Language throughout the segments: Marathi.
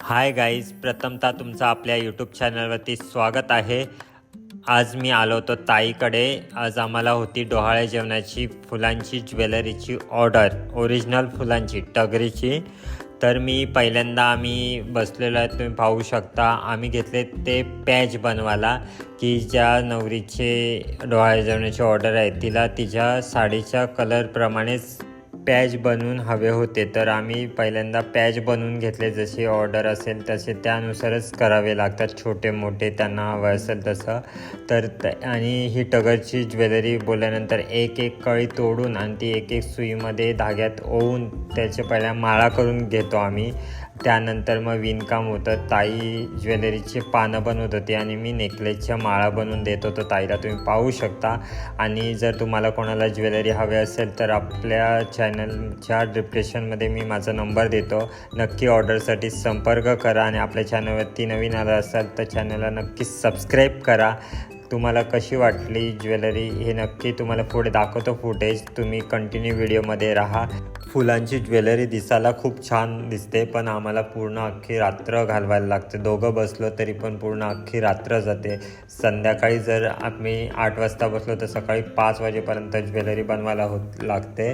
हाय गाईज, प्रथमतः तुमचं आपल्या यूट्यूब चॅनलवरती स्वागत आहे. आज मी आलो होतो ताईकडे. आज आम्हाला होती डोहाळे जेवणाची फुलांची ज्वेलरीची ऑर्डर, ओरिजिनल फुलांची टगरीची. तर मी पहिल्यांदा आम्ही बसलेलो आहे, तुम्ही पाहू शकता. आम्ही घेतले ते पॅच बनवायला, की ज्या नवरीचे डोहाळे जेवणाची ऑर्डर आहे तिला तिच्या साडीच्या कलरप्रमाणेच पॅच बनवून हवे होते. तर आम्ही पहिल्यांदा पॅच बनवून घेतले, जशी ऑर्डर असेल तसे त्यानुसारच करावे लागतात, छोटे मोठे त्यांना हवं असेल तसं. आणि ही टगरची ज्वेलरी बोलल्यानंतर एक एक कळी तोडून आणि ती एक एक सुईमध्ये धाग्यात ओवून त्याचे पहिल्या माळा करून घेतो आम्ही. त्यानंतर मग विणकाम होतं. ताई ज्वेलरीचे पानं बनवत होती आणि मी नेकलेसच्या माळा बनवून देत होतो ताईला, तुम्ही पाहू शकता. आणि जर तुम्हाला कोणाला ज्वेलरी हवे असेल तर आपल्या चॅनलच्या डिस्क्रिप्शनमध्ये मी माझा नंबर देतो, नक्की ऑर्डरसाठी संपर्क करा. आणि आपल्या चॅनलवरती नवीन आला असाल तर चॅनलला नक्कीच सबस्क्राईब करा. तुम्हाला कशी वाटली ज्वेलरी हे नक्की तुम्हाला पुढे दाखवतो फुटेज, तुम्ही कंटिन्यू व्हिडिओमध्ये राहा. फुलांची ज्वेलरी दिसायला खूप छान दिसते, पण आम्हाला पूर्ण अख्खी रात्र घालवायला लागते. दोघं बसलो तरी पण पूर्ण अख्खी रात्र जाते. संध्याकाळी जर आम्ही 8 वाजता बसलो तर सकाळी 5 वाजेपर्यंत ज्वेलरी बनवायला लागते.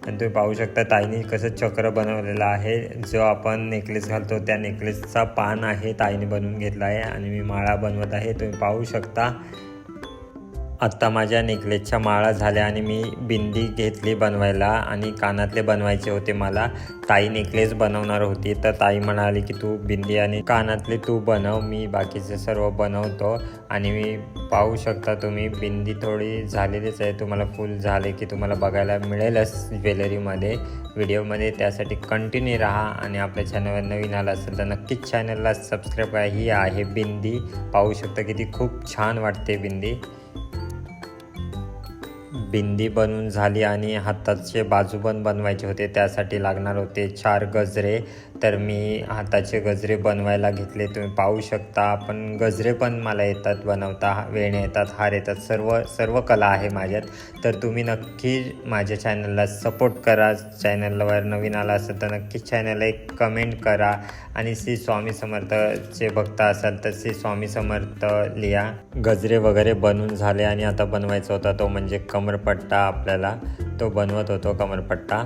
आणि तुम्ही पाहू शकता ताईने कसं चक्र बनवलेलं आहे. जो आपण नेकलेस घालतो त्या नेकलेसचा पान आहे, ताईने बनवून घेतला आहे. आणि मी माळा बनवत आहे, तुम्ही पाहू शकता. आत्ता माझ्या नेकलेसच्या माळा झाल्या आणि मी बिंदी घेतली बनवायला. आणि कानातले बनवायचे होते मला. ताई नेकलेस बनवणार होती, तर ताई म्हणाली की तू बिंदी आणि कानातले तू बनव, मी बाकीचे सर्व बनवतो. आणि मी पाहू शकता तुम्ही, बिंदी थोडी झालेलीच आहे. तुम्हाला फुल झाले की तुम्हाला बघायला मिळेलच ज्वेलरीमध्ये व्हिडिओमध्ये, त्यासाठी कंटिन्यू राहा. आणि आपल्या चॅनलवर नवीन आला असेल तर नक्कीच चॅनलला सबस्क्राईब करा. ही आहे बिंदी, पाहू शकता किती खूप छान वाटते बिंदी. बिंदी बनवून झाली आणि हाताचे बाजूबंद बनवायचे होते, त्यासाठी लागणार होते 4 गजरे. तर मी हाताचे गजरे बनवायला घेतले, तुम्ही पाहू शकता. पण गजरे पण मला येतात बनवता, वेण्या येतात, हार येतात, सर्व कला आहे माझ्यात. तर तुम्ही नक्की माझ्या चॅनलला सपोर्ट करा. चॅनलवर नवीन आला असेल तर नक्कीच चॅनलला एक कमेंट करा. आणि श्री स्वामी समर्थचे भक्त असाल तर श्री स्वामी समर्थ लिहा. गजरे वगैरे बनवून झाले आणि आता बनवायचा होता तो म्हणजे कमरपट्टा. आपल्याला तो बनवत होतो कमरपट्टा.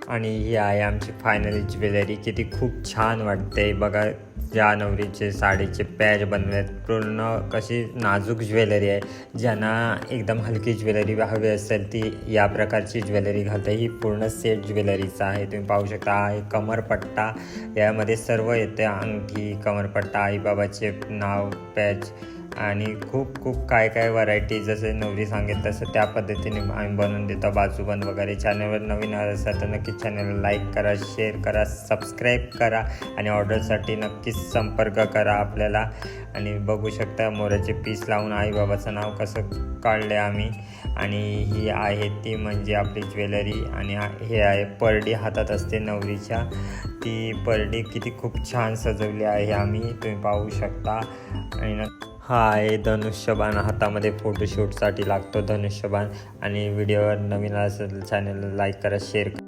आणि ही आहे आमची फायनली ज्वेलरी, किती खूप छान वाटते बघा. ज्या नवरीचे साडीचे पॅच बनवलेत, पूर्ण कशी नाजूक ज्वेलरी आहे. ज्यांना एकदम हलकी ज्वेलरी हवी असेल ती या प्रकारची ज्वेलरी घालते. ही पूर्ण सेट ज्वेलरीचा आहे, तुम्ही पाहू शकता. आहे कमरपट्टा, यामध्ये सर्व येते, अंगठी, कमरपट्टा, आईबाबाचे नाव, पॅच आणि खूप काय व्हरायटी, जसे नवरी सांगेल तसं त्या पद्धतीने आम्ही बनवून देतो. बाजूबंद वगैरे. चॅनलवर नवीन असेल तर नक्कीच चॅनलला लाईक करा, शेअर करा, सबस्क्राईब करा. आणि ऑर्डरसाठी नक्कीच संपर्क करा आपल्याला. आणि बघू शकता मोराचे पीस लावून आईबाबाचं नाव कसं काढले आम्ही. आणि ही आहे ती म्हणजे आपली ज्वेलरी. आणि हे आहे परडी, हातात असते नवरीच्या. ती परडी किती खूप छान सजवली आहे आम्ही, तुम्ही पाहू शकता. आणि हा आहे धनुष्यबाण, हातामध्ये फोटोशूटसाठी लागतो धनुष्यबाण. आणि व्हिडिओवर नवीन असेल चॅनलला लाईक करा, शेअर करा.